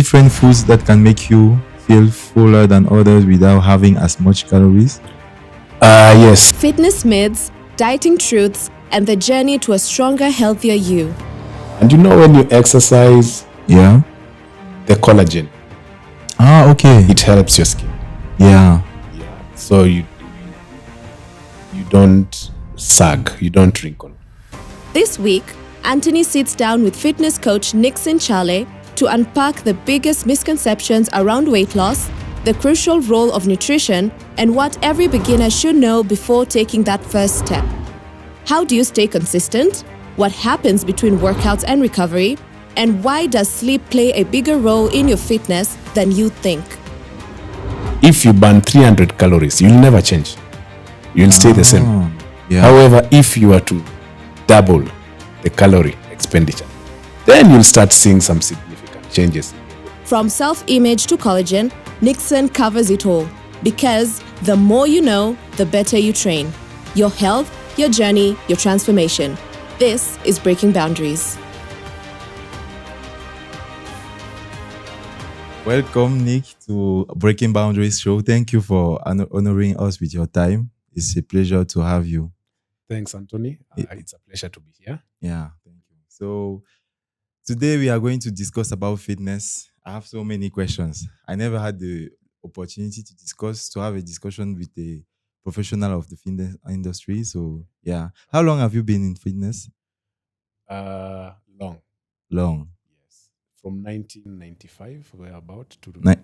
different foods that can make you feel fuller than others without having as much calories? Yes. Fitness myths, dieting truths, and the journey to a stronger, healthier you. And when you exercise, Yeah. the collagen, Okay. it helps your skin. Yeah. So you don't sag, you don't wrinkle. This week, Anthony sits down with fitness coach Nixon Kyale to unpack the biggest misconceptions around weight loss, the crucial role of nutrition, and what every beginner should know before taking that first step. How do you stay consistent? What happens between workouts and recovery? And why does sleep play a bigger role in your fitness than you think? If you burn 300 calories, you'll never change. You'll stay the same. Yeah. However, if you are to double the calorie expenditure, then you'll start seeing some significant changes. From self-image to collagen, Nixon covers it all. Because the more you know, the better you train. Your health, your journey, your transformation. This is Breaking Boundaries. Welcome, Nick, to Breaking Boundaries show. Thank you for honoring us with your time. It's a pleasure to have you. Thanks, Anthony. It's a pleasure to be here. Yeah, thank you. So today we are going to discuss about fitness. I have so many questions. I never had the opportunity to have a discussion with a professional of the fitness industry. So yeah, how long have you been in fitness? Long. Long. Yes. From 1995, we're about to Ni-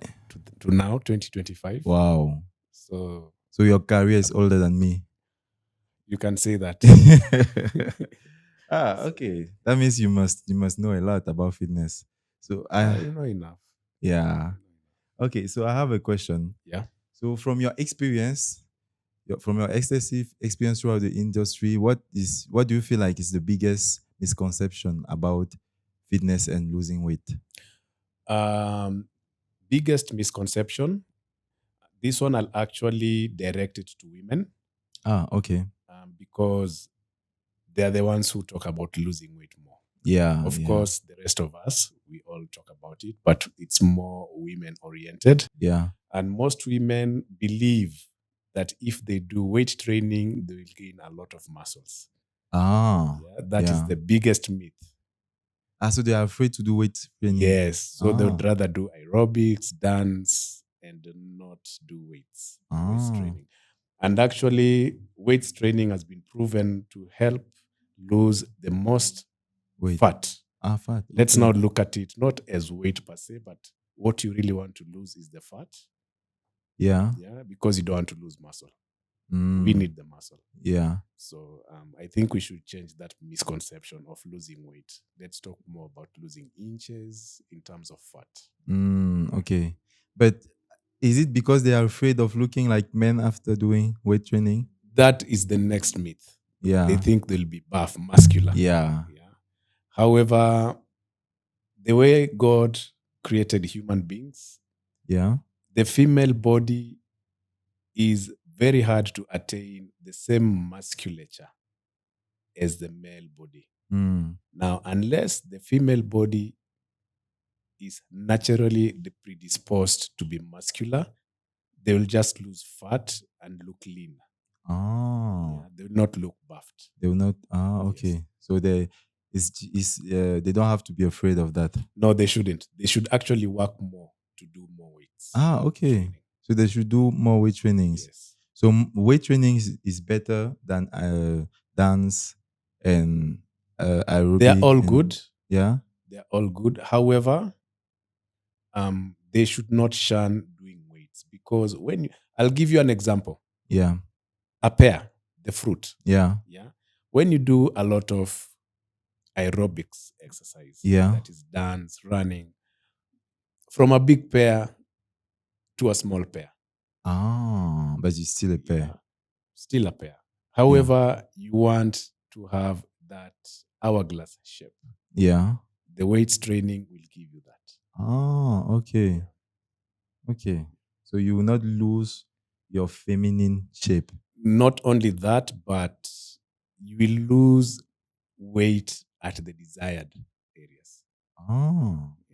now, 2025. Wow. So So your career is older than me. you can say that. Okay. That means you must know a lot about fitness. So You know enough. yeah. Okay, so I have a question. Yeah. So from your experience, from your extensive experience throughout the industry, what do you feel like is the biggest misconception about fitness and losing weight? Biggest misconception. This one I'll actually direct it to women Okay. because they're the ones who talk about losing weight more. Yeah. Of yeah. course, the rest of us, we all talk about it, but it's more women oriented. Yeah. And most women believe that if they do weight training, they will gain a lot of muscles. That is the biggest myth. So they are afraid to do weight training. Yes. So they would rather do aerobics, dance, and not do weights training. And actually, weights training has been proven to help lose the most fat. Fat. Let's now look at it not as weight per se, but what you really want to lose is the fat. Yeah. Yeah, because you don't want to lose muscle. We need the muscle. Yeah. So I think we should change that misconception of losing weight. Let's talk more about losing inches in terms of fat. Okay. But is it because they are afraid of looking like men after doing weight training? That is the next myth. Yeah. They think they'll be buff, muscular. Yeah. However, the way God created human beings, the female body is very hard to attain the same musculature as the male body. Now, unless the female body is naturally predisposed to be muscular, they will just lose fat and look lean. They will not look buffed. They will not. Okay. Yes. So they don't have to be afraid of that. No, they shouldn't. They should actually work more to do more weights. Okay. Training. So they should do more weight trainings. Yes. So weight training is better than dance and aerobic. They are all good. Yeah. They are all good. However, they should not shun doing weights because I'll give you an example. Yeah. A pear, the fruit. Yeah. When you do a lot of aerobics exercise, that is dance, running, from a big pear to a small pear. But it's still a pear. Yeah, still a pear. However, you want to have that hourglass shape. Yeah. The weights training will give you that. Okay. Okay. So you will not lose your feminine shape. Not only that, but you will lose weight at the desired areas.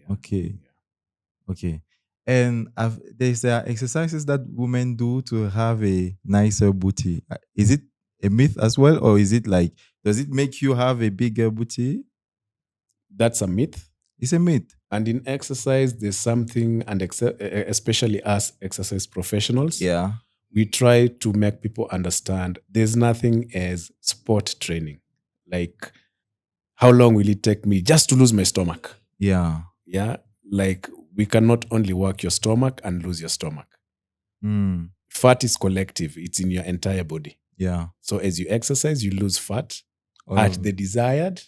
Okay. Okay. And there's exercises that women do to have a nicer booty. Is it a myth as well, or is it like, does it make you have a bigger booty? That's a myth. It's a myth. And in exercise, there's something, and especially us exercise professionals, Yeah. we try to make people understand there's nothing as sport training. Like, how long will it take me just to lose my stomach? Yeah. Yeah. Like, we cannot only work your stomach and lose your stomach. Mm. Fat is collective, it's in your entire body. Yeah. So as you exercise, you lose fat All at of the it. desired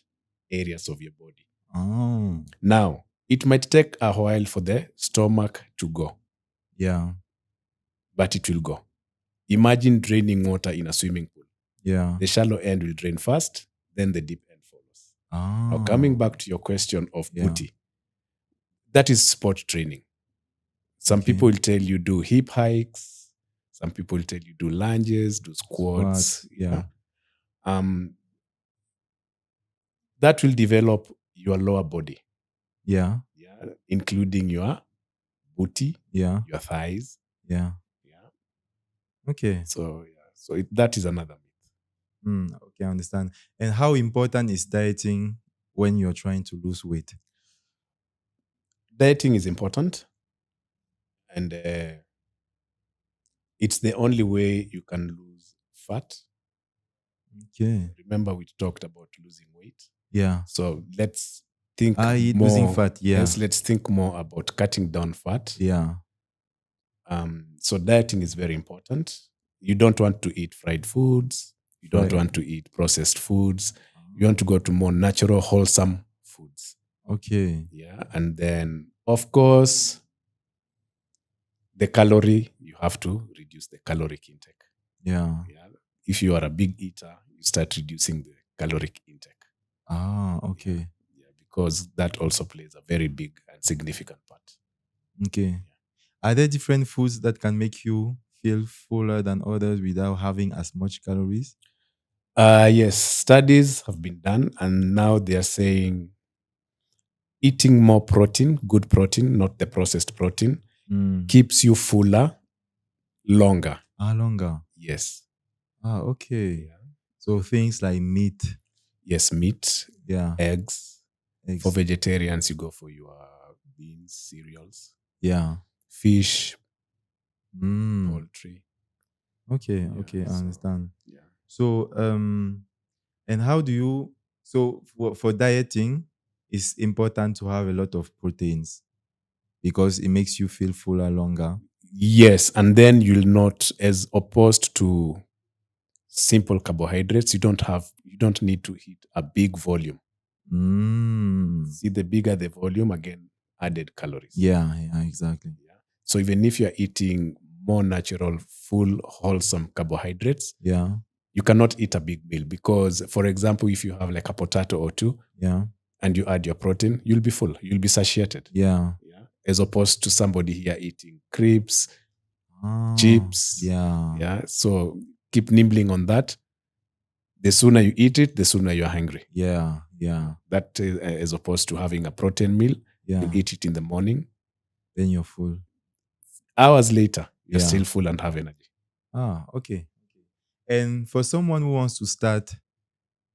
areas of your body. Oh. Now, it might take a while for the stomach to go, Yeah. but it will go. Imagine draining water in a swimming pool. Yeah. The shallow end will drain first, then the deep end follows. Now, coming back to your question of Yeah. booty, that is sport training. Some Okay. people will tell you do hip hikes. Some people will tell you do lunges, do squats. Yeah. That will develop your lower body, Yeah. including your booty, Yeah. your thighs. Yeah. Okay. So that is another myth. Okay, I understand. And how important is dieting when you're trying to lose weight? Dieting is important, and it's the only way you can lose fat. Okay. Remember, we talked about losing weight. Yeah. So let's think losing fat. Yeah. Yes, let's think more about cutting down fat. Yeah. So dieting is very important. You don't want to eat fried foods. You don't want to eat processed foods. You want to go to more natural, wholesome foods. Okay. Yeah. And then, of course, the calorie, you have to reduce the caloric intake. Yeah. If you are a big eater, you start reducing the caloric intake. Okay. Yeah, because that also plays a very big and significant part. Okay. Are there different foods that can make you feel fuller than others without having as much calories? Yes, studies have been done, and now they are saying eating more protein, good protein, not the processed protein, keeps you fuller longer. Longer. Yes. Okay. Yeah. So things like meat. Yes, meat. Yeah. Eggs. For vegetarians, you go for your beans, cereals. Yeah. Fish. Poultry. Okay. I understand. Yeah. So, and how do you? So for dieting, it's important to have a lot of proteins because it makes you feel fuller longer. Yes, and then you'll not, as opposed to simple carbohydrates, you don't need to eat a big volume. See, the bigger the volume, again, added calories. Yeah, exactly. Yeah. So even if you're eating more natural, full, wholesome carbohydrates, you cannot eat a big meal because, for example, if you have like a potato or two, and you add your protein, you'll be full. You'll be satiated. Yeah. As opposed to somebody here eating crisps, chips. Yeah. So keep nibbling on that. The sooner you eat it, the sooner you're hungry. Yeah. That is, as opposed to having a protein meal, you eat it in the morning. Then you're full. Hours later, you're still full and have energy. Okay. And for someone who wants to start,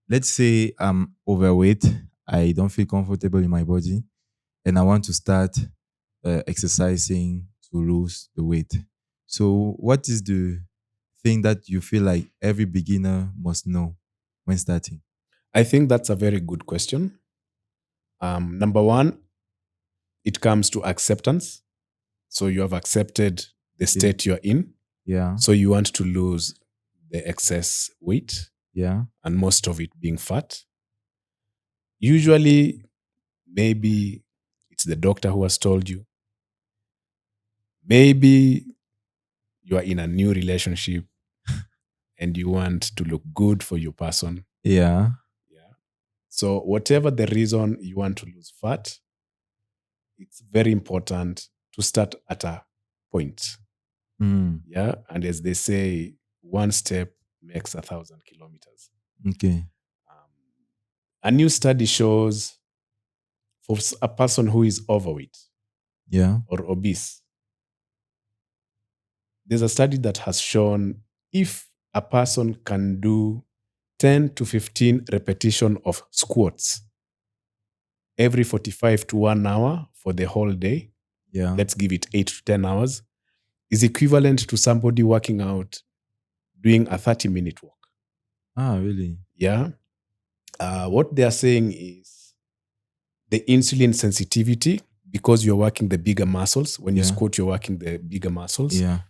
let's say I'm overweight, I don't feel comfortable in my body, and I want to start exercising to lose the weight. So what is the thing that you feel like every beginner must know when starting? I think that's a very good question. Number one, it comes to acceptance. So you have accepted the state you're in. Yeah. So you want to lose the excess weight. Yeah. And most of it being fat. Usually, maybe it's the doctor who has told you. Maybe you are in a new relationship and you want to look good for your person. Yeah. So whatever the reason you want to lose fat, it's very important to start at a point. Yeah. And as they say, one step makes 1,000 kilometers. Okay. A new study shows for a person who is overweight, Yeah. or obese, there's a study that has shown if a person can do 10 to 15 repetition of squats every 45 to 1 hour for the whole day, Yeah. let's give it 8 to 10 hours, is equivalent to somebody working out doing a 30-minute walk. Ah, really? Yeah. What they are saying is the insulin sensitivity, because you're working the bigger muscles. When you Yeah. squat, you're working the bigger muscles. Yeah.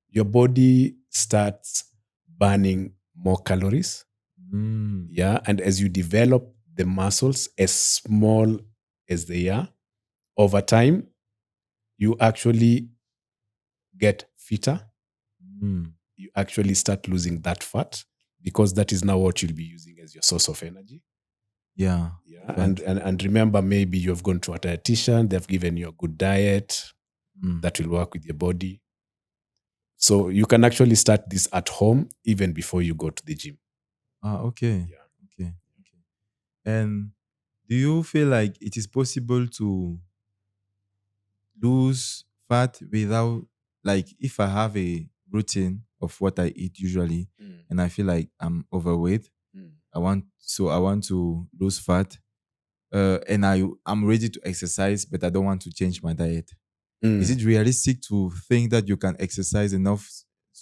Your body starts burning more calories. Mm. Yeah. And as you develop the muscles, as small as they are, over time, you actually get fitter. Mm. You actually start losing that fat because that is now what you'll be using as your source of energy. Yeah. Yeah. And remember, maybe you've gone to a dietitian, they've given you a good diet that will work with your body. So you can actually start this at home even before you go to the gym. Ah, okay. Yeah. Okay. Okay. And do you feel like it is possible to lose fat without, like, if I have a routine of what I eat usually and I feel like I'm overweight, I want to lose fat, and I'm ready to exercise, but I don't want to change my diet. Is it realistic to think that you can exercise enough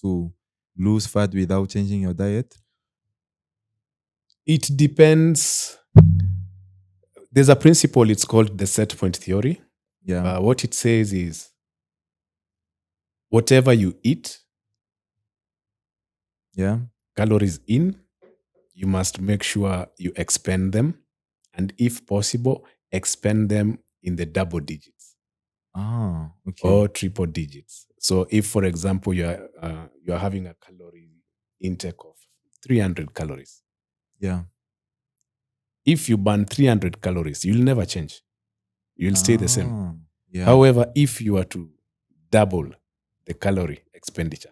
to lose fat without changing your diet? It depends. There's a principle, it's called the set point theory. Yeah. What it says is whatever you eat, Yeah. calories in, you must make sure you expend them. And if possible, expend them in the double digits Ah, okay. or triple digits. So if, for example, you're having a calorie intake of 300 calories, Yeah. if you burn 300 calories, you'll never change. You'll stay the same. Ah, yeah. However, if you are to double the calorie expenditure,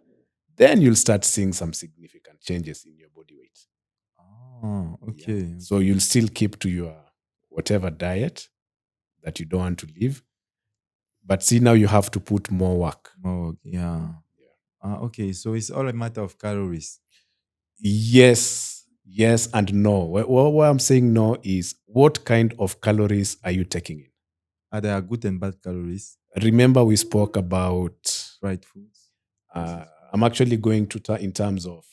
then you'll start seeing some significant changes in your body weight. Oh, okay. Yeah. So you'll still keep to your whatever diet that you don't want to leave. But see, now you have to put more work. More, yeah. Okay, so it's all a matter of calories. Yes, yes, and no. What I'm saying no is what kind of calories are you taking in? Are there good and bad calories? Remember, we spoke about Fried foods? I'm actually going to in terms of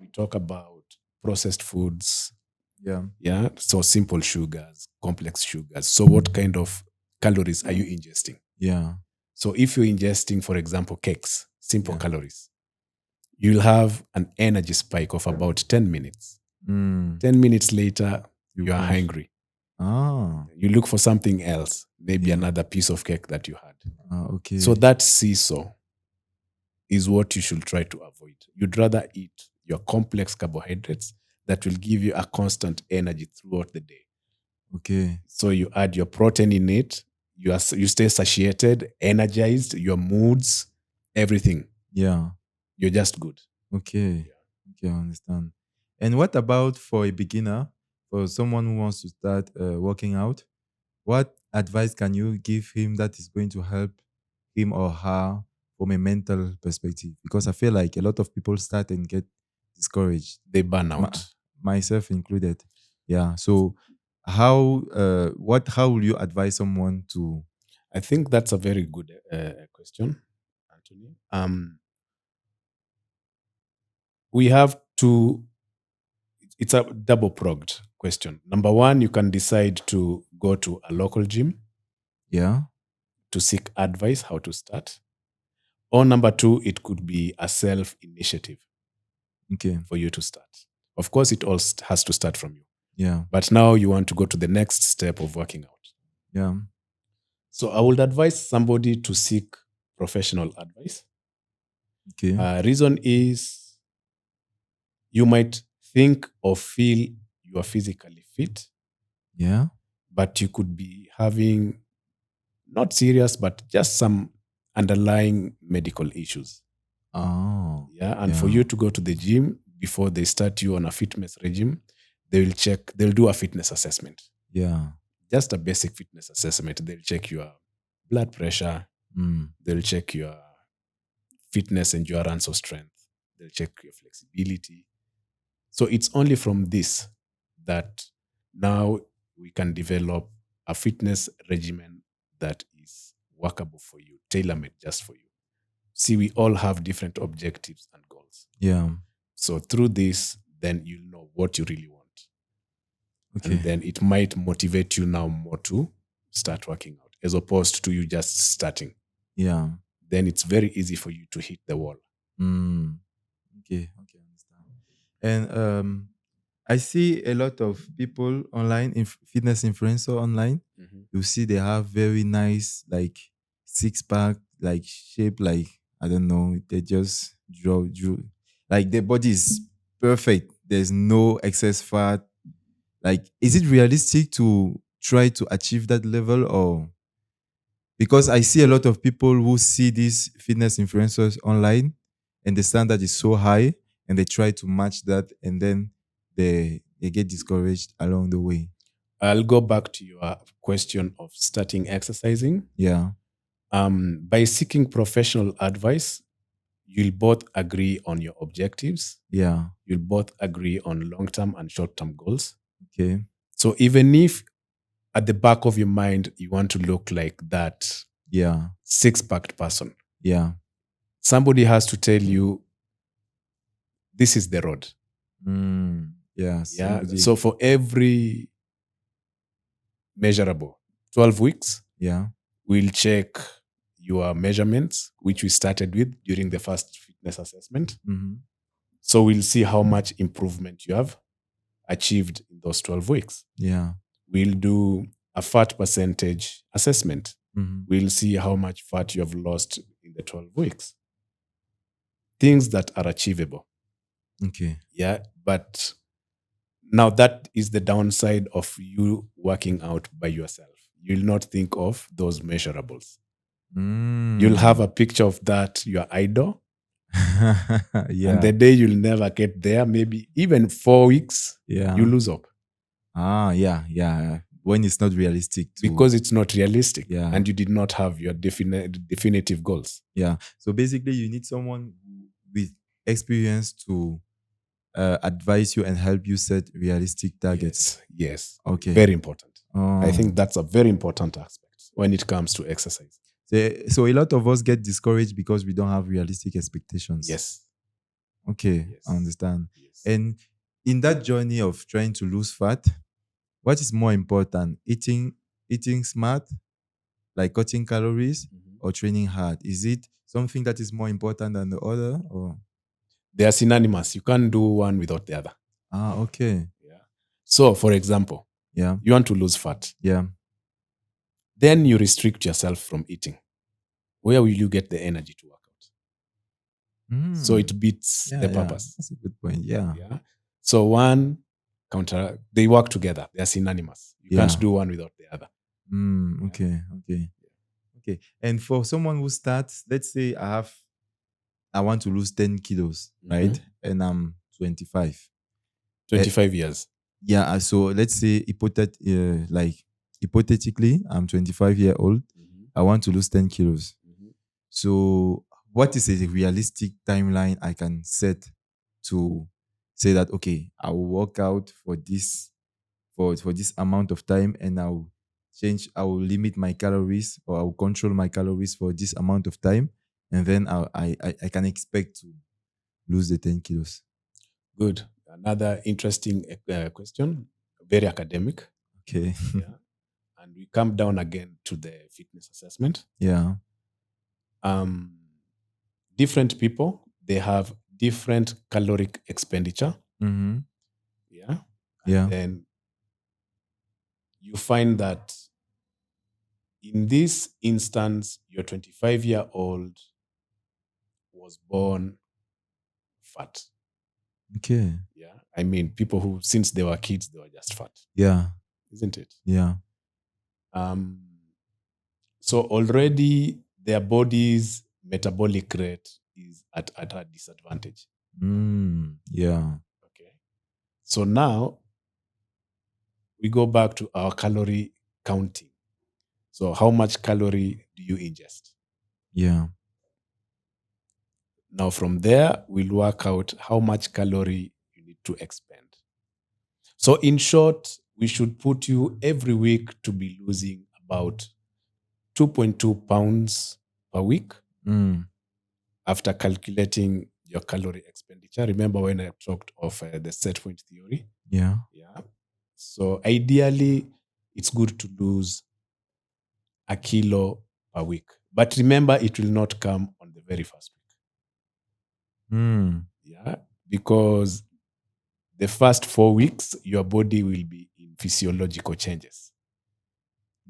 we talk about processed foods. Yeah. Yeah. So simple sugars, complex sugars. So what kind of calories are you ingesting? Yeah. So if you're ingesting, for example, cakes, simple Yeah. calories, you'll have an energy spike of about 10 minutes. 10 minutes later, you are crash. hungry. Ah. You look for something else, maybe Yeah. another piece of cake that you had. Okay. So that seesaw is what you should try to avoid. You'd rather eat your complex carbohydrates that will give you a constant energy throughout the day. Okay. So you add your protein in it, you stay satiated, energized, your moods, everything. Yeah. You're just good. Okay. Okay, I understand. And what about for a beginner, for someone who wants to start working out? What advice can you give him that is going to help him or her from a mental perspective? Because I feel like a lot of people start and get discouraged. They burn out. Myself included. Yeah. So how will you advise someone to? I think that's a very good question, Anthony. We have to, it's a double-pronged question. Number one, you can decide to go to a local gym. Yeah. To seek advice how to start. Or number two, it could be a self-initiative. Okay. For you to start. Of course, it all has to start from you. Yeah. But now you want to go to the next step of working out. Yeah. So I would advise somebody to seek professional advice. Okay. Reason is you might think or feel you are physically fit. Yeah. But you could be having not serious, but just some underlying medical issues. Oh. Yeah. And for you to go to the gym before they start you on a fitness regime, they'll do a fitness assessment. Yeah. Just a basic fitness assessment. They'll check your blood pressure. They'll check your fitness, endurance, or strength. They'll check your flexibility. So it's only from this that now we can develop a fitness regimen that is workable for you, tailor-made just for you. See, we all have different objectives and goals. Yeah. So through this, then you know what you really want. Okay. And then it might motivate you now more to start working out as opposed to you just starting. Yeah. Then it's very easy for you to hit the wall. Okay, understand. And I see a lot of people online, fitness influencer online. You see they have very nice like six-pack, like shape, like I don't know, they just drew like their body is perfect. There's no excess fat. Like, is it realistic to try to achieve that level, or because I see a lot of people who see these fitness influencers online and the standard is so high and they try to match that and then they get discouraged along the way. I'll go back to your question of starting exercising. Yeah. By seeking professional advice, you'll both agree on your objectives. Yeah. You'll both agree on long-term and short-term goals. Okay. So even if at the back of your mind, you want to look like that six-packed person. Yeah. Somebody has to tell you, this is the road. Yeah. So for every measurable 12 weeks, we'll check your measurements, which we started with during the first fitness assessment. So we'll see how much improvement you have achieved in those 12 weeks. Yeah. We'll do a fat percentage assessment. We'll see how much fat you have lost in the 12 weeks. Things that are achievable. Okay. Yeah. But now that is the downside of you working out by yourself. You'll not think of those measurables. You'll have a picture of that, your idol. And the day you'll never get there, maybe even 4 weeks, you lose up. Yeah. When it's not realistic. Because it's not realistic. And you did not have your definitive goals. Yeah. So basically you need someone with experience to advise you and help you set realistic targets. Yes. Okay. Very important. I think that's a very important aspect when it comes to exercise. So a lot of us get discouraged because we don't have realistic expectations. Yes. Okay, yes. I understand. Yes. And in that journey of trying to lose fat, what is more important? Eating smart, like cutting calories, or training hard? Is it something that is more important than the other, or? They are synonymous. You can't do one without the other. Okay. Yeah. So, for example, you want to lose fat. Yeah. Then you restrict yourself from eating. Where will you get the energy to work out? So it beats the purpose. That's a good point. Yeah. So they work together. They are synonymous. You can't do one without the other. Okay. And for someone who starts, let's say I want to lose 10 kilos, right? And I'm 25. 25 years. Yeah. So let's say hypothetically, I'm 25 years old. I want to lose 10 kilos. So what is a realistic timeline I can set to say that, okay, I will work out for this amount of time and I will limit my calories, or I will control my calories for this amount of time, and then I can expect to lose the 10 kilos. Good. Another interesting question, very academic. Okay. And we come down again to the fitness assessment. Yeah. Different people, they have different caloric expenditure. Yeah. And then you find that in this instance, your 25-year-old was born fat. Okay. Yeah. I mean, people who, since they were kids, they were just fat. Yeah. Isn't it? Yeah. So already their body's metabolic rate is at a disadvantage. Yeah. Okay. So now we go back to our calorie counting. So how much calorie do you ingest? Yeah. Now, from there, we'll work out how much calorie you need to expend. So, in short, we should put you every week to be losing about 2.2 pounds per week after calculating your calorie expenditure. Remember when I talked of the set point theory? Yeah. Yeah. So, ideally, it's good to lose a kilo per week. But remember, it will not come on the very first week. Yeah, because the first 4 weeks, your body will be in physiological changes.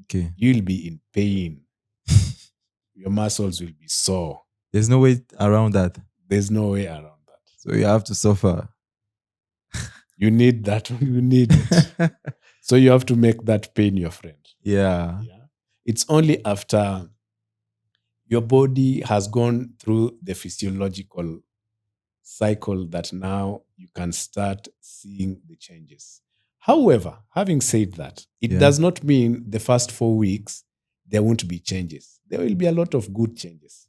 Okay. You'll be in pain. Your muscles will be sore. There's no way around that. There's no way around that. So you have to suffer. You need that. You need it. So you have to make that pain your friend. Yeah. It's only after your body has gone through the physiological cycle that now you can start seeing the changes. However, having said that, it does not mean the first 4 weeks there won't be changes. There will be a lot of good changes.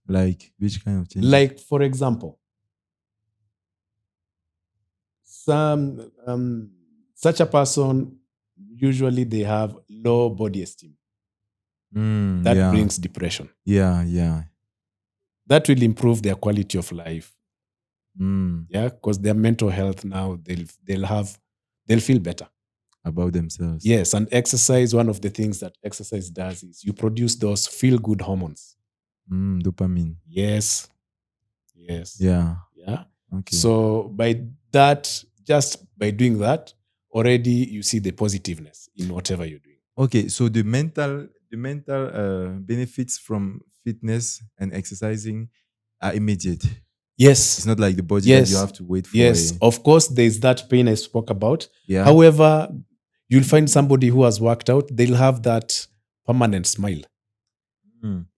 Like which kind of changes? Like, for example, such a person, usually they have low body esteem. That brings depression. Yeah. That will improve their quality of life. Yeah, because their mental health now, they'll feel better about themselves. Yes, and exercise, one of the things that exercise does is you produce those feel-good hormones. Dopamine. Yes. Yeah. Okay. So by that, just by doing that, already you see the positiveness in whatever you're doing. Okay, so the mental benefits from fitness and exercising are immediate. Yes. It's not like the body that you have to wait for. Yes, of course, there's that pain I spoke about. Yeah. However, you'll find somebody who has worked out, they'll have that permanent smile.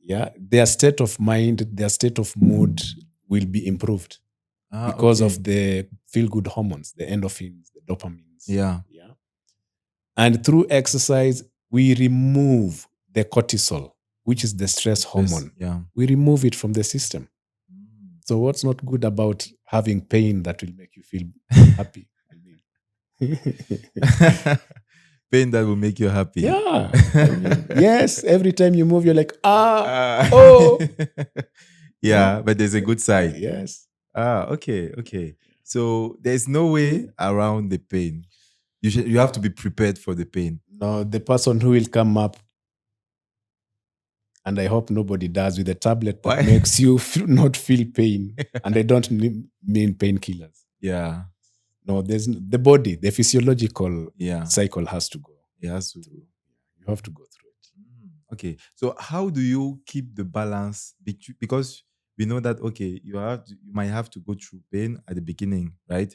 Yeah, their state of mind, their state of mood will be improved because of the feel-good hormones, the endorphins, the dopamines. Yeah. And through exercise, we remove the cortisol, which is the stress hormone. Yeah. We remove it from the system. So what's not good about having pain that will make you feel happy? Pain that will make you happy. Yeah. Yes, every time you move, you're like, Yeah, but there's a good side. Yes. Okay. So there's no way around the pain. You have to be prepared for the pain. No, the person who will come up, and I hope nobody does, with a tablet that makes you not feel pain. And I don't mean painkillers. Yeah. No, there's the body, the physiological cycle has to go. It has to. You have to go through it. Okay. So how do you keep the balance between, because we know that you might have to go through pain at the beginning, right?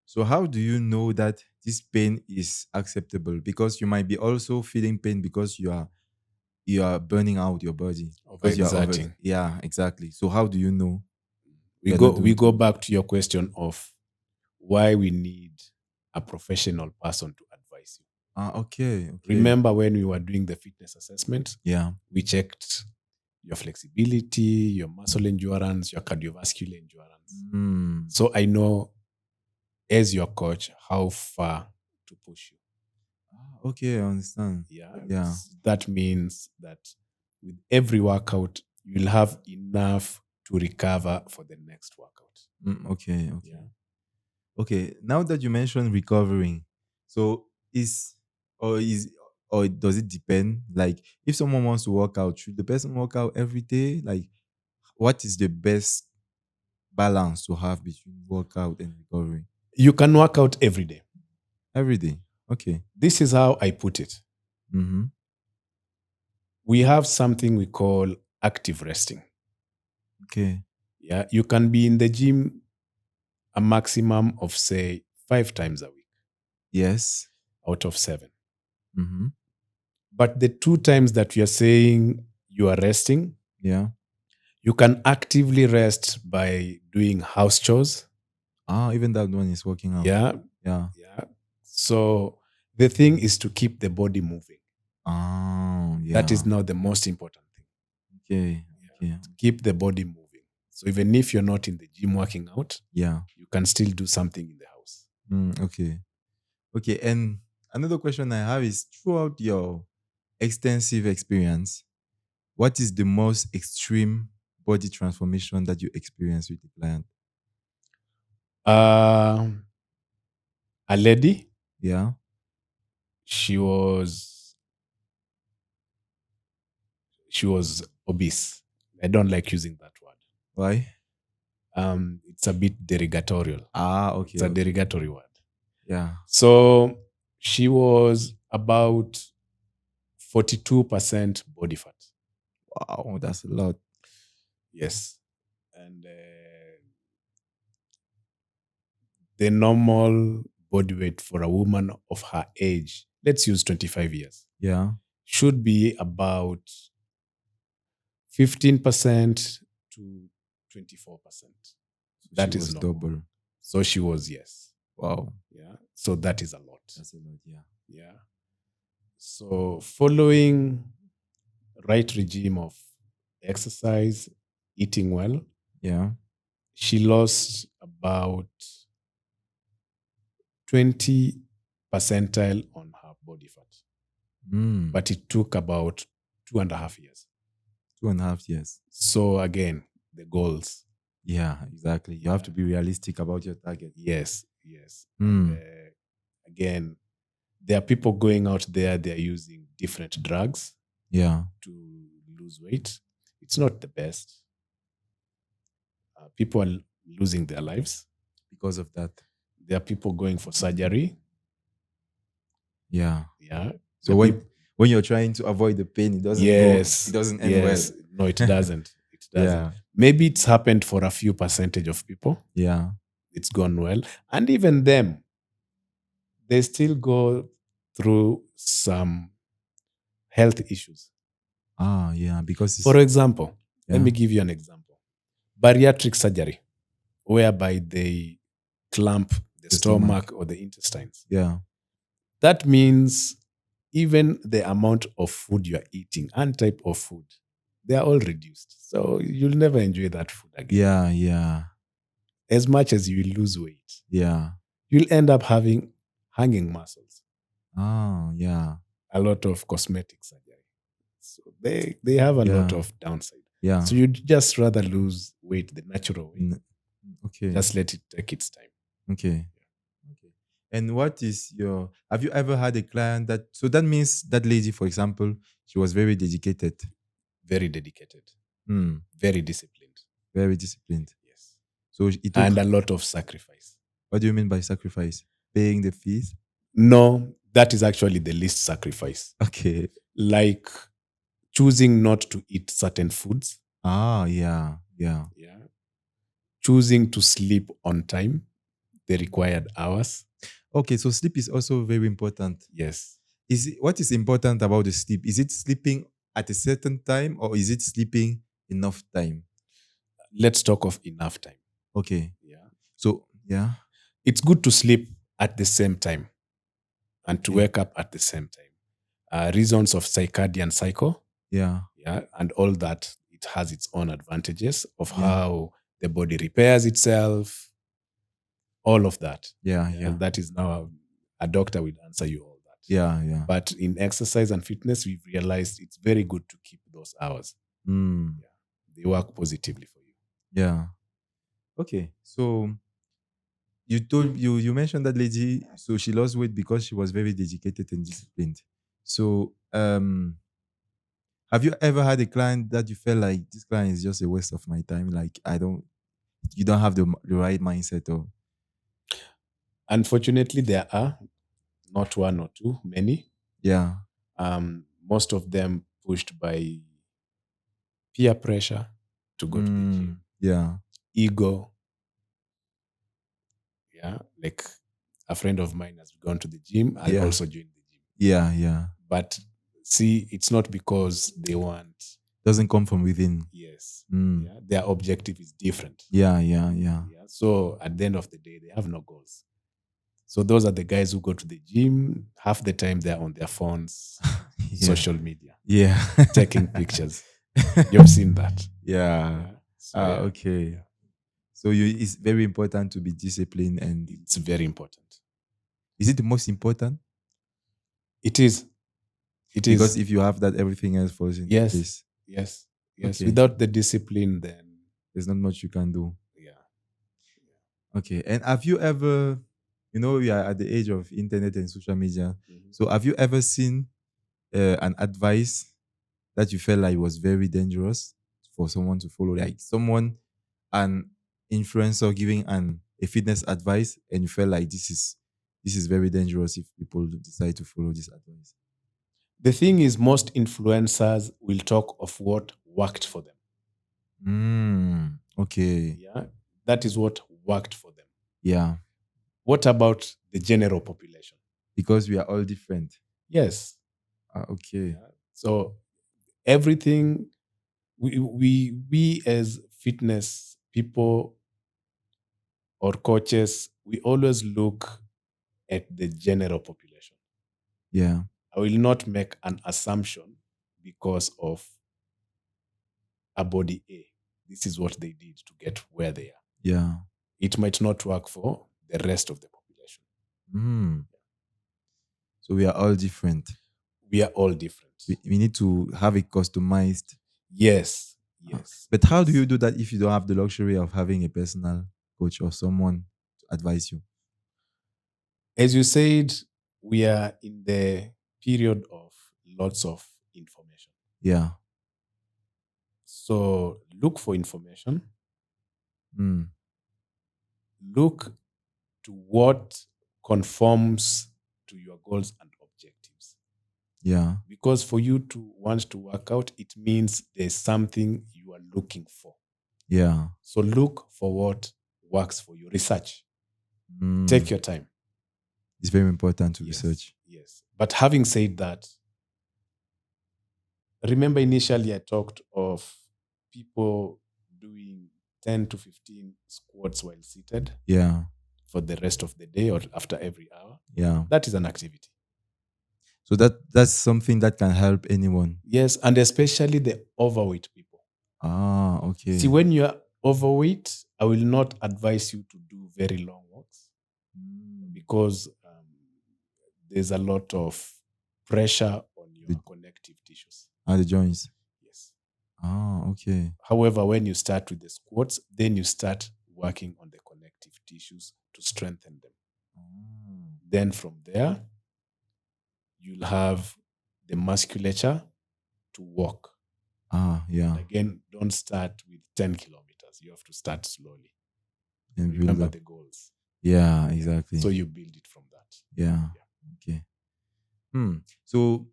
So how do you know that this pain is acceptable? Because you might be also feeling pain because you are burning out your body. Overexerting. Yeah, exactly. So how do you know? We go back to your question of why we need a professional person to advise you. Okay. Remember when we were doing the fitness assessment? Yeah. We checked your flexibility, your muscle endurance, your cardiovascular endurance. So I know, as your coach, how far to push you. Okay, I understand. Yeah. That means that with every workout, you'll have enough to recover for the next workout. Okay. Okay, now that you mentioned recovering, so or does it depend? Like, if someone wants to work out, should the person work out every day? Like, what is the best balance to have between workout and recovery? You can work out every day. Every day. Okay. This is how I put it. We have something we call active resting. Okay. Yeah, you can be in the gym a maximum of, say, 5 times a week. Yes. Out of 7. But the 2 times that we are saying you are resting, you can actively rest by doing house chores. Even that one is working out. Yeah. So the thing is to keep the body moving. That is now the most important thing. Okay. To keep the body moving. So even if you're not in the gym working out, Yeah. you can still do something in the house. Okay. Okay. And another question I have is, throughout your extensive experience, what is the most extreme body transformation that you experienced with the client? A lady, Yeah. she was obese. I don't like using that word. Why? It's a bit derogatory. Okay. It's a derogatory word. Yeah. So she was about 42% body fat. Wow, that's a lot. Yes. And the normal body weight for a woman of her age, let's use 25 years, Yeah. should be about 15% to 24%. That She is was normal. double. So she was, yes. Wow. Yeah. So that is a lot. That's a lot, yeah. Yeah. So following right regime of exercise, eating well, Yeah. she lost about 20 percentile on her body fat. But it took about 2.5 years. 2.5 years. So again, the goals. Yeah, exactly. You have to be realistic about your target. Yes. And, again, there are people going out there, they're using different drugs Yeah. to lose weight. It's not the best. People are losing their lives because of that. There are people going for surgery. Yeah. Yeah. So when you're trying to avoid the pain, it doesn't Yes. It doesn't end well. No, it doesn't. It doesn't. Yeah. Maybe it's happened for a few percentage of people. Yeah. It's gone well. And even them, they still go through some health issues. Yeah. Because for example, let me give you an example. Bariatric surgery, whereby they clamp the stomach or the intestines. Yeah. That means even the amount of food you are eating and type of food, they are all reduced. So you'll never enjoy that food again. Yeah. As much as you lose weight, yeah, you'll end up having hanging muscles. Yeah. A lot of cosmetic surgery. So they have a lot of downside. Yeah. So you'd just rather lose weight the natural way. Okay. Just let it take its time. Okay. And what is have you ever had a client that means that lady, for example, she was very dedicated? Very dedicated. Very disciplined. Very disciplined. Yes. So it took, and a lot of sacrifice. What do you mean by sacrifice? Paying the fees? No, that is actually the least sacrifice. Okay. Like choosing not to eat certain foods. Yeah. Choosing to sleep on time, the required hours. Okay, so sleep is also very important. Yes. What is important about the sleep? Is it sleeping at a certain time or is it sleeping enough time? Let's talk of enough time. Okay. Yeah. So, yeah. It's good to sleep at the same time and to wake up at the same time. Reasons of circadian cycle. Yeah. Yeah. And all that, it has its own advantages of how the body repairs itself. All of that. Yeah. And that is now a doctor will answer you all that. Yeah. But in exercise and fitness, we've realized it's very good to keep those hours. They work positively for you. Yeah. Okay. So you mentioned that lady, so she lost weight because she was very dedicated and disciplined. So have you ever had a client that you felt like this client is just a waste of my time? Like you don't have the right mindset or? Unfortunately, there are not one or two, many. Yeah. Most of them pushed by peer pressure to go to the gym. Yeah. Ego. Yeah. Like a friend of mine has gone to the gym. I also joined the gym. Yeah. But see, it's not because they want. Doesn't come from within. Yes. Yeah. Their objective is different. Yeah. So at the end of the day, they have no goals. So those are the guys who go to the gym. Half the time they're on their phones, social media, taking pictures. You've seen that. Yeah. So, yeah. Okay. Yeah. So it's very important to be disciplined, and It's very important. is it the most important? It is. It Because is. if you have that, everything else falls into Yes. place. Yes. Okay. Without the discipline, then There's not much you can do. yeah. Okay. And have you ever, we are at the age of internet and social media. Mhm. So have you ever seen an advice that you felt like was very dangerous for someone to follow? Like an influencer giving a fitness advice, and you felt like this is very dangerous if people decide to follow this advice. The thing is, most influencers will talk of what worked for them. Okay. Yeah. That is what worked for them. Yeah. What about the general population? Because we are all different. Yes. Okay. Yeah. So everything we as fitness people or coaches, we always look at the general population. Yeah. I will not make an assumption because of a body A. This is what they did to get where they are. Yeah. It might not work for the rest of the population. So we are all different. We are all different. We need to have it customized. Yes. Yes. But how do you do that if you don't have the luxury of having a personal coach or someone to advise you? As you said, we are in the period of lots of information. Yeah. So look for information. Look to what conforms to your goals and objectives. Yeah. Because for you to want to work out, it means there's something you are looking for. Yeah. So look for what works for you. Research. Take your time. It's very important to research. Yes. But having said that, remember initially I talked of people doing 10 to 15 squats while seated. Yeah. For the rest of the day or after every hour. Yeah. That is an activity. So that's something that can help anyone. Yes, and especially the overweight people. Okay. See, when you're overweight, I will not advise you to do very long walks because there's a lot of pressure on your connective tissues. The joints. Yes. Okay. However, when you start with the squats, then you start working on the connective tissues to strengthen them. Then from there, you'll have the musculature to walk. Yeah. And again, don't start with 10 kilometers. You have to start slowly. And remember the goals. Yeah, exactly. So you build it from that. Yeah. Okay. So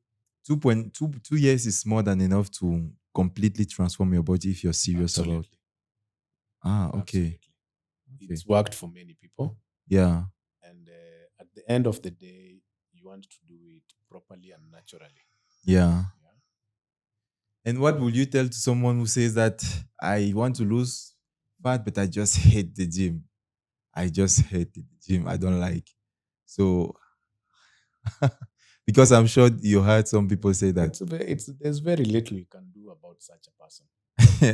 2 years is more than enough to completely transform your body if you're serious about it. Okay. Absolutely. It's worked for many people. Yeah. And at the end of the day, you want to do it properly and naturally. Yeah. And what would you tell to someone who says that I want to lose fat, but I just hate the gym? I just hate the gym. I don't like. So, because I'm sure you heard some people say that. There's very little you can do about such a person.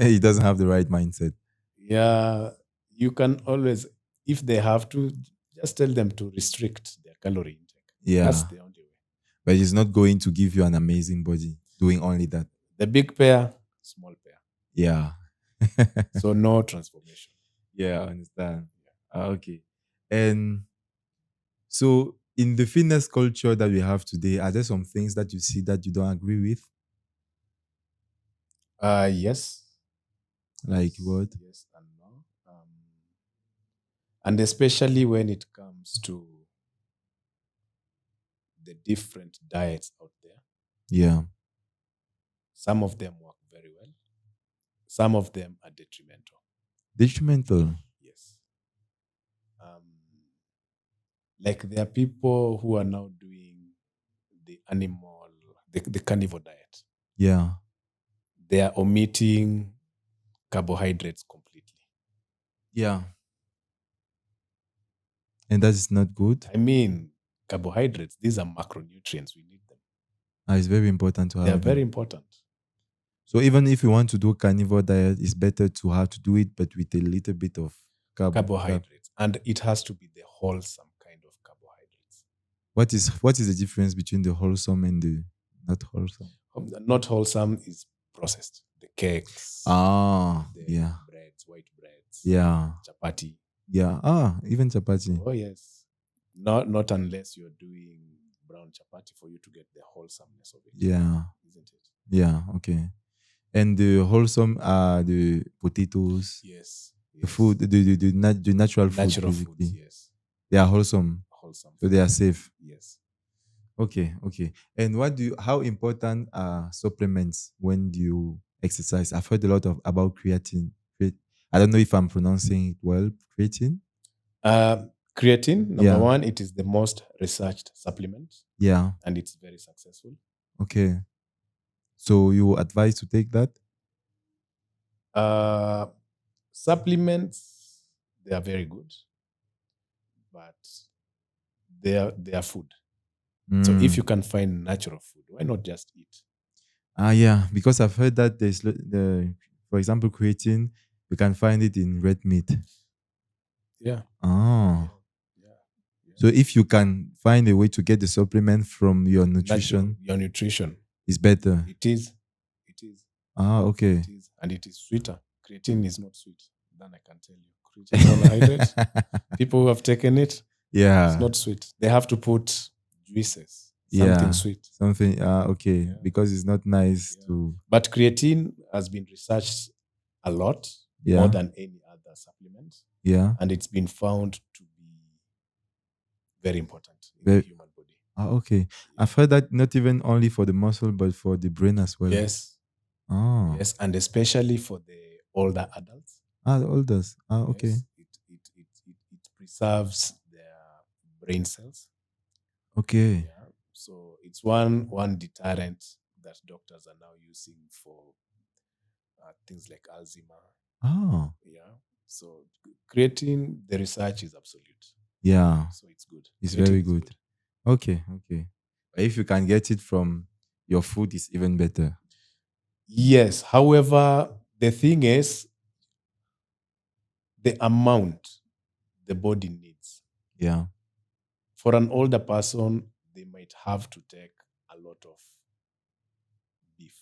He doesn't have the right mindset. Yeah. You can always, if they have to, just tell them to restrict their calorie intake. Yeah. That's the only way. But it's not going to give you an amazing body doing only that. The big pair, small pair. Yeah. So no transformation. Yeah, I understand. Okay. And so in the fitness culture that we have today, are there some things that you see that you don't agree with? Yes. Like what? Yes and no. And especially when it comes to the different diets out there. Yeah. Some of them work very well. Some of them are detrimental. Detrimental? Yes. Like there are people who are now doing the the carnivore diet. Yeah. They are omitting carbohydrates completely. Yeah. And that is not good. I mean, carbohydrates, these are macronutrients. We need them. It's very important to have They are them. very important. So even if you want to do carnivore diet, it's better to have to do it, but with a little bit of carbohydrates. And it has to be the wholesome kind of carbohydrates. What is the difference between the wholesome and the not wholesome? Not wholesome is processed. The cakes. The breads, white breads. Yeah. Chapati. Yeah. Even chapati. Oh yes. Not unless you're doing brown chapati for you to get the wholesomeness of it. Yeah. Isn't it? Yeah. Okay. And the wholesome are the potatoes. Yes. The food, the natural food. Natural foods, yes. They are wholesome. So they are safe. Yes. Okay. And how important are supplements when you exercise? I've heard a lot about creatine. I don't know if I'm pronouncing it well. Creatine? Creatine, number one, it is the most researched supplement. Yeah. And it's very successful. Okay. So you advise to take that? Supplements, they are very good, but they are food. So if you can find natural food, why not just eat? Yeah, because I've heard that there's for example, creatine, you can find it in red meat. Yeah. Oh. Yeah. So if you can find a way to get the supplement from your nutrition, is better. It is. Okay. It is, and it is sweeter. Creatine is not sweet. Then I can tell you, creatine monohydrate. People who have taken it, it's not sweet. They have to put juices, something sweet, something. Okay, because it's not nice to. But creatine has been researched a lot, more than any other supplement. Yeah, and it's been found to be very important in the human body. Okay, yeah. I've heard that not even only for the muscle, but for the brain as well. Yes. Yes, and especially for the older adults. The olders. Okay. Yes, it preserves their brain cells. Okay. Yeah. So it's one deterrent that doctors are now using for things like Alzheimer. Yeah. So creating the research is absolute. Yeah. So it's good. It's very good. Okay. If you can get it from your food, it's even better. Yes. However, the thing is, the amount the body needs. Yeah. For an older person, they might have to take a lot of beef,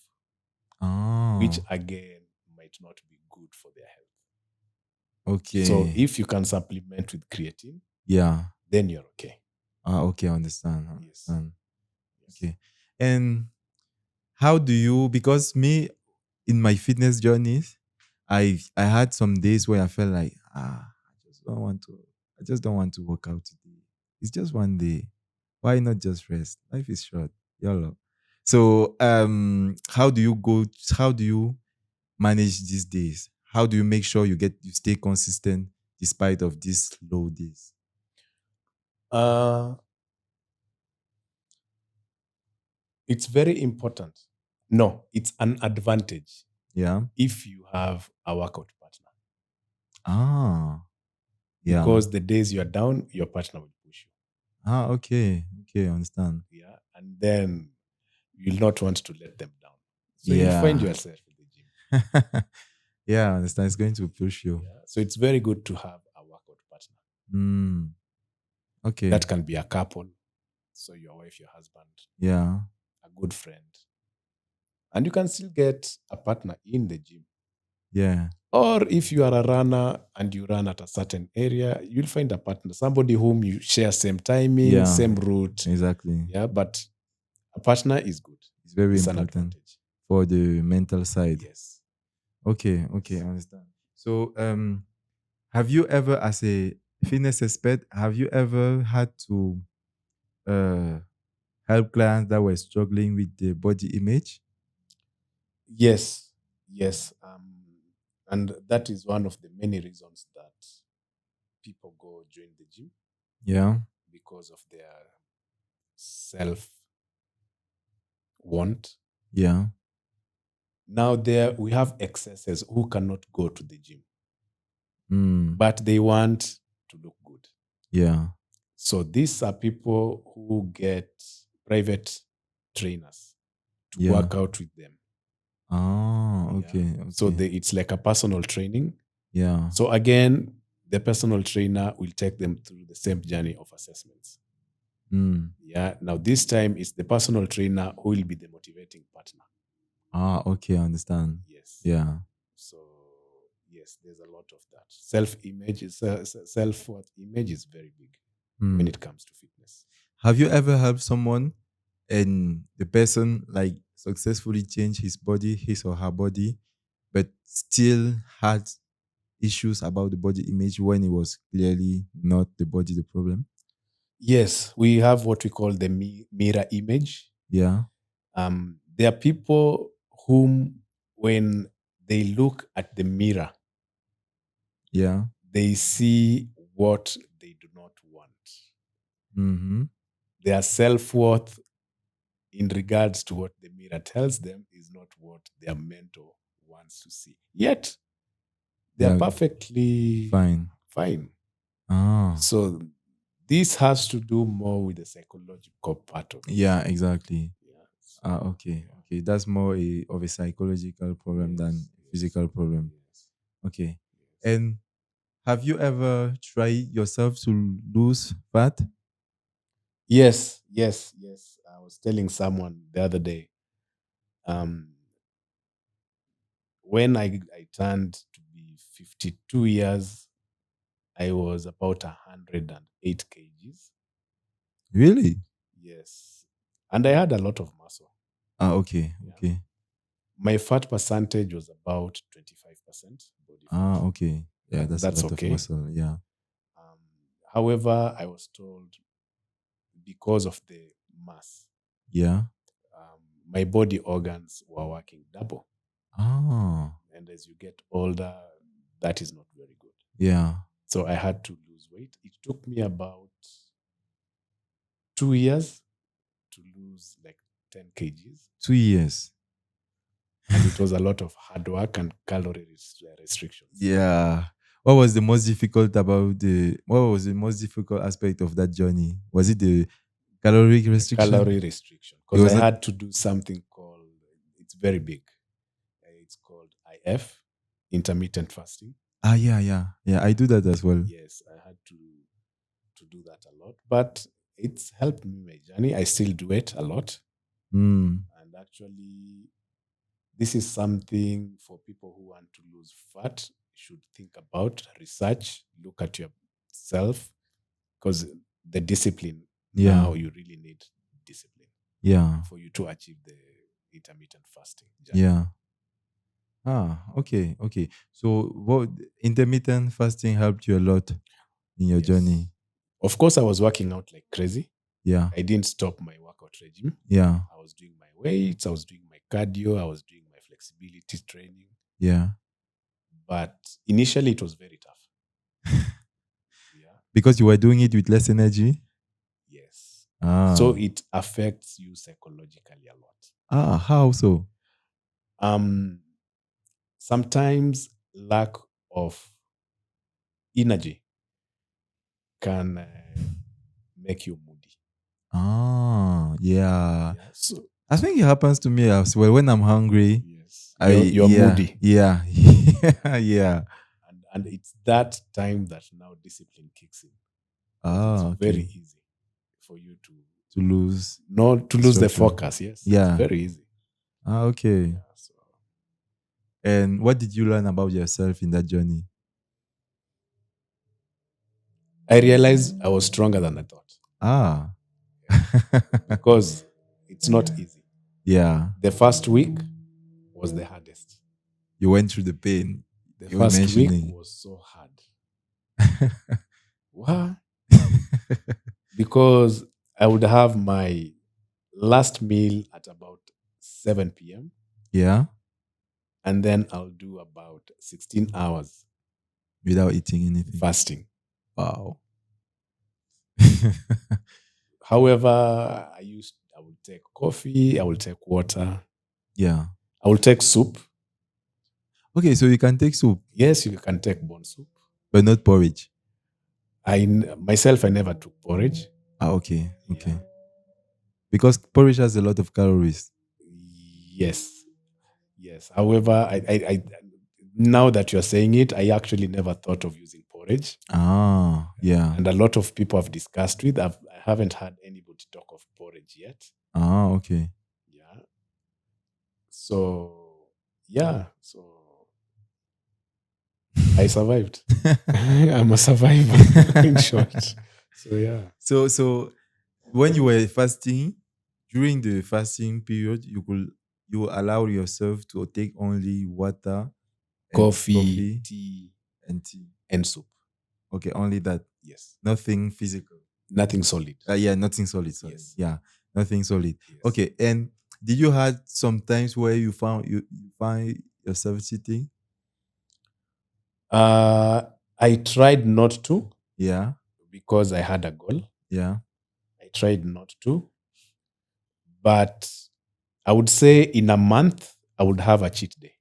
which again might not be good for their health. Okay. So if you can supplement with creatine, then you're okay. Okay, I understand. Yes. Okay. And how do you, because me, in my fitness journeys, I had some days where I felt like, I just don't want to work out today. It's just one day. Why not just rest? Life is short. YOLO. So how do you manage these days? How do you make sure you stay consistent despite of these low days? It's very important. No, it's an advantage. Yeah. If you have a workout partner. Yeah. Because the days you are down, your partner will push you. Okay, I understand. Yeah. And then you'll not want to let them down. So you find yourself in the gym. Yeah, I understand. It's going to push you. Yeah. So it's very good to have a workout partner. Okay. That can be a couple. So your wife, your husband. Yeah. A good friend. And you can still get a partner in the gym. Yeah. Or if you are a runner and you run at a certain area, you'll find a partner, somebody whom you share same timing, same route. Exactly. Yeah, but a partner is good. It's very important for the mental side. Yes. Okay, I understand. So, have you ever, as a fitness expert, have you ever had to help clients that were struggling with the body image? Yes. And that is one of the many reasons that people go join the gym. Yeah. Because of their self-want. Yeah. Now we have excesses who cannot go to the gym. But they want to look good. Yeah. So these are people who get private trainers to work out with them. Oh, okay. Yeah. So Okay. it's like a personal training. Yeah. So again, the personal trainer will take them through the same journey of assessments. Mm. Yeah. Now this time it's the personal trainer who will be the motivating partner. Ah, okay, I understand. Yes. Yeah. So yes, there's a lot of that. Self-image is self-worth image is very big when it comes to fitness. Have you ever helped someone and the person like successfully changed his or her body, but still had issues about the body image when it was clearly not the body the problem? Yes, we have what we call the mirror image. Yeah. There are people whom, when they look at the mirror, Yeah. they see what they do not want. Mm-hmm. Their self-worth in regards to what the mirror tells them is not what their mentor wants to see. Yet, they're Yeah. perfectly Fine. Ah. So this has to do more with the psychological part of it. Yeah, exactly. Yeah. Ah, okay. Okay. That's more of a psychological problem than physical problem. Yes. Okay. And have you ever tried yourself to lose fat? Yes. I was telling someone the other day, when I turned to be 52 years, I was about 108 kgs. Really? Yes. And I had a lot of muscle. Ah, okay. Yeah. Okay. My fat percentage was about 25% body fat. Ah, okay. Yeah, that's a That's lot of okay. muscle. Yeah. However, I was told because of the mass, Yeah. my body organs were working double. Ah. And as you get older, that is not very good. Yeah. So I had to lose weight. It took me about 2 years to lose like 10 kgs. 2 years. And it was a lot of hard work and calorie restrictions. Yeah. What was the most difficult aspect of that journey? Was it the calorie restriction? Calorie restriction. Because I had to do something called, it's very big. It's called IF, intermittent fasting. Ah, yeah. I do that as well. Yes, I had to do that a lot. But it's helped me my journey. I still do it a lot. And actually, this is something for people who want to lose fat should think about, research, look at yourself, because the discipline, now you really need discipline for you to achieve the intermittent fasting journey. Yeah. Ah, okay. So what intermittent fasting helped you a lot in your journey? Of course, I was working out like crazy. Yeah. I didn't stop my workout regime. Yeah. I was doing my weights, I was doing my cardio, I was doing my flexibility training. Yeah. But initially it was very tough. Because you were doing it with less energy? Yes. Ah. So it affects you psychologically a lot. Ah, how so? Sometimes lack of energy can make you moody. Ah, yeah. So I think it happens to me as well when I'm hungry. Yes. You're moody. Yeah. Yeah. And it's that time that now discipline kicks in. Ah, it's very easy for you to lose. To lose the focus. Yes. Yeah. It's very easy. Ah, okay. Yeah, so. And what did you learn about yourself in that journey? I realized I was stronger than I thought. Ah. Because it's not easy. Yeah. The first week was the hardest. You went through the pain. The first week was so hard. Why? Because I would have my last meal at about 7 p.m. Yeah. And then I'll do about 16 hours. Without eating anything. Fasting. Wow. However, I would take coffee, I will take water. Yeah. I will take soup. Okay, so you can take soup. Yes, you can take bone soup. But not porridge. I never took porridge. Ah, okay. Okay. Yeah. Because porridge has a lot of calories. Yes. Yes. However, I now that you're saying it, I actually never thought of using porridge. Yeah. And a lot of people I've discussed with, I haven't had anybody talk of porridge yet. Okay. Yeah. So, yeah. So, I survived. I'm a survivor, in short. So, yeah. So when you were fasting, during the fasting period, you allow yourself to take only water and Coffee, tea, and tea. and soup. Okay, only that. Yes. Nothing physical. Nothing solid. Yeah, nothing solid. Sorry. Yes. Yeah, nothing solid. Yes. Okay, and did you had some times where you find yourself cheating? I tried not to. Yeah. Because I had a goal. Yeah. I tried not to. But I would say in a month, I would have a cheat day.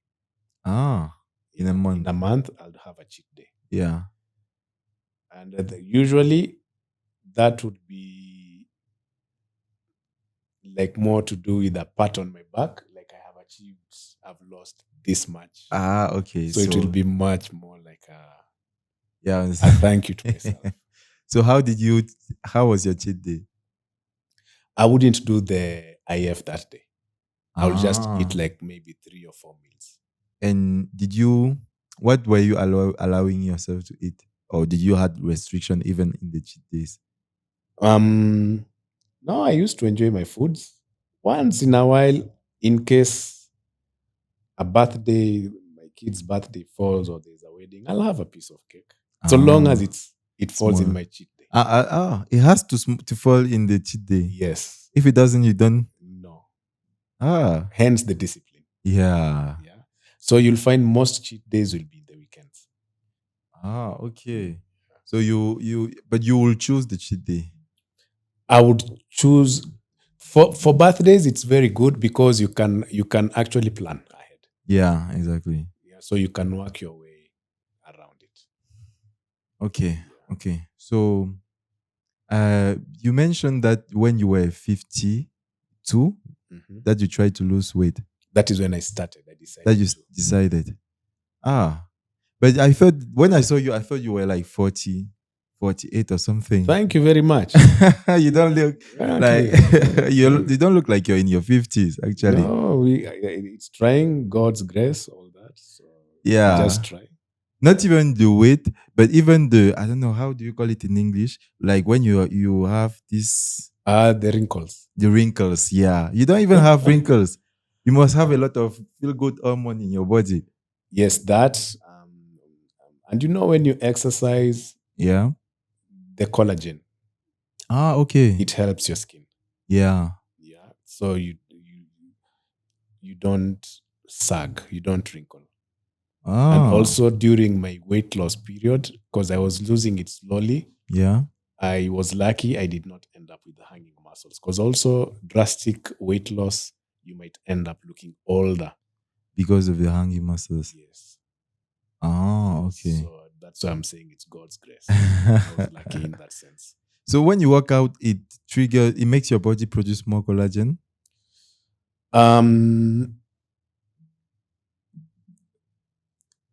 In a month. In a month, I'll have a cheat day. Yeah. And usually that would be like more to do with a pat on my back. Like I have achieved, I've lost this much. Okay. So it will be much more like a a thank you to myself. So how was your cheat day? I wouldn't do the IF that day. I'll just eat like maybe 3 or 4 meals. And what were you allowing yourself to eat? Or did you have restriction even in the cheat days? No, I used to enjoy my foods. Once in a while, in case a birthday, my kid's birthday falls or there's a wedding, I'll have a piece of cake. So long as it falls in my cheat day. It has to fall in the cheat day. Yes. If it doesn't, you don't. No. Hence the discipline. Yeah. So you'll find most cheat days will be in the weekends. Okay. So but you will choose the cheat day. I would choose for birthdays. It's very good because you can actually plan ahead. Yeah, exactly. Yeah, so you can work your way around it. Okay. So, you mentioned that when you were 52, that you tried to lose weight. That is when I started. I decided. That you decided. But I thought when I saw you, I thought you were like 40, 48 or something. Thank you very much. You don't look like you don't look like you're in your 50s, actually. No, it's trying God's grace, all that. So yeah, just try. Not even the weight, but even I don't know, how do you call it in English? Like when you have this the wrinkles. The wrinkles, yeah. You don't even have wrinkles. You must have a lot of feel good hormone in your body. Yes, that. And when you exercise, yeah, the collagen. Okay. It helps your skin. Yeah. So you don't sag, you don't wrinkle. And also during my weight loss period, because I was losing it slowly. Yeah. I was lucky I did not end up with the hanging muscles. Because also drastic weight loss, you might end up looking older. Because of the hanging muscles. Yes. Okay. So that's why I'm saying it's God's grace. I was lucky in that sense. So when you work out, it makes your body produce more collagen?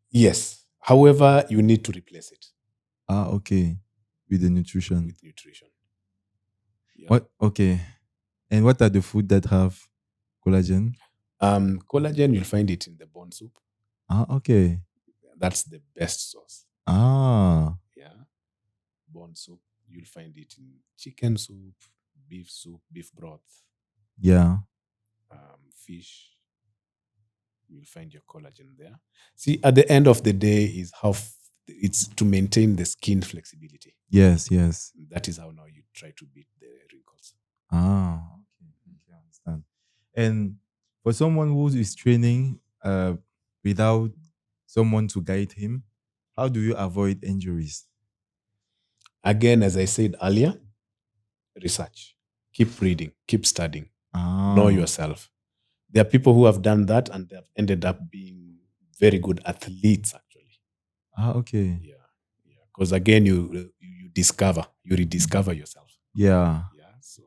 Yes. However, you need to replace it. Okay. With the nutrition. With nutrition. Yeah. What? Okay. And what are the food that have collagen? Collagen, you'll find it in the bone soup. Okay. That's the best source. Yeah. Bone soup. You'll find it in chicken soup, beef broth. Yeah. Fish. You'll find your collagen there. See, at the end of the day is how it's to maintain the skin flexibility. Yes. That is how now you try to beat the wrinkles. Okay, I understand. And for someone who is training without someone to guide him, how do you avoid injuries? Again, as I said earlier, research. Keep reading, keep studying. Know yourself. There are people who have done that and they have ended up being very good athletes, actually. Okay. Yeah. Because again, you rediscover yourself. Yeah. So.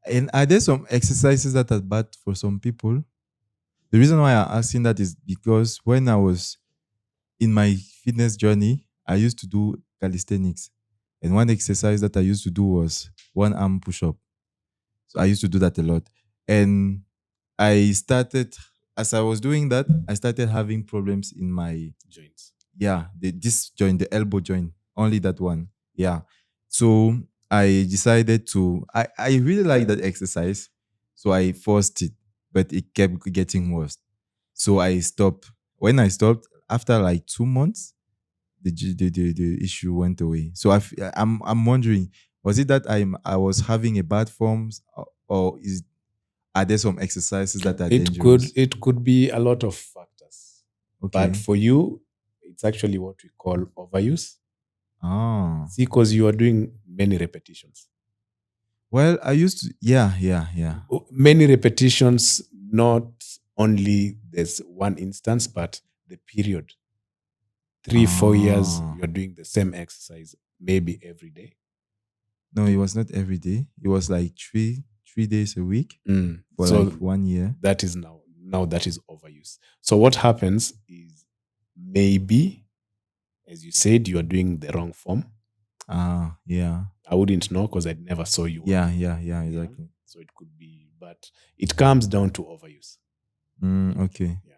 And are there some exercises that are bad for some people? The reason why I'm asking that is because when I was in my fitness journey, I used to do calisthenics. And one exercise that I used to do was one arm push up. So I used to do that a lot. And I started, as I was doing that, I started having problems in my Joints. this joint, the elbow joint, only that one. Yeah. So I decided I really like that exercise. So I forced it, but it kept getting worse. So I stopped. When I stopped, after like 2 months, the issue went away. So I'm wondering, was it that I was having a bad form, or are there some exercises that are dangerous? It could be a lot of factors. Okay. But for you, it's actually what we call overuse. Ah. See, because you are doing many repetitions. Well, I used to, yeah. Many repetitions, not only there's one instance, but the period. 3-4 years, you're doing the same exercise, maybe every day. No, it was not every day. It was like three days a week for So like 1 year. that is now that is overuse. So what happens is maybe, as you said, you are doing the wrong form. Yeah. I wouldn't know because I never saw you. Yeah, exactly. So it could be, but it comes down to overuse. Okay. Yeah.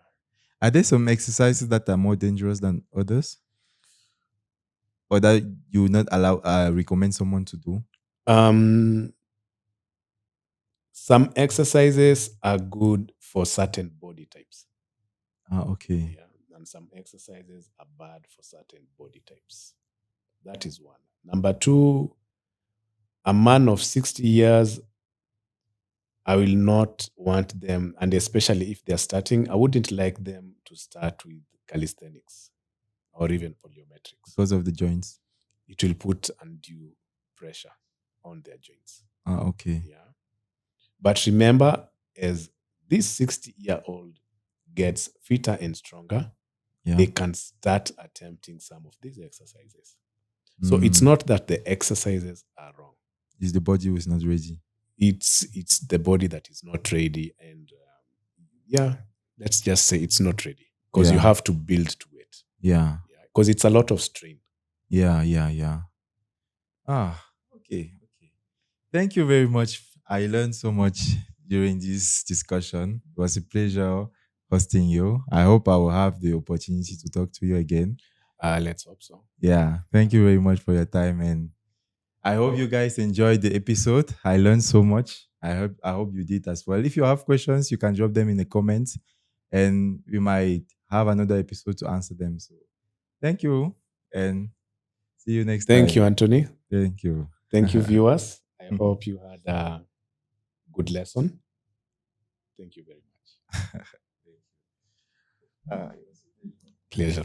Are there some exercises that are more dangerous than others, or that you would not recommend someone to do? Some exercises are good for certain body types. Okay. Yeah. And some exercises are bad for certain body types. That is one. Number two, a man of 60 years, I will not want them, and especially if they're starting, I wouldn't like them to start with calisthenics or even plyometrics. Because of the joints? It will put undue pressure on their joints. Okay. Yeah. But remember, as this 60-year-old gets fitter and stronger, they can start attempting some of these exercises. So it's not that the exercises are wrong. It's the body who is not ready. It's the body that is not ready. And let's just say it's not ready because you have to build to it. Yeah. Because it's a lot of strain. Yeah. Okay. Thank you very much. I learned so much during this discussion. It was a pleasure hosting you. I hope I will have the opportunity to talk to you again. Let's hope so. Yeah. Thank you very much for your time, and I hope you guys enjoyed the episode. I learned so much. I hope you did as well. If you have questions, you can drop them in the comments, and we might have another episode to answer them. So thank you, and see you next time. Thank you, Anthony. Thank you. Thank you, viewers. I hope you had a good lesson. Thank you very much. Pleasure.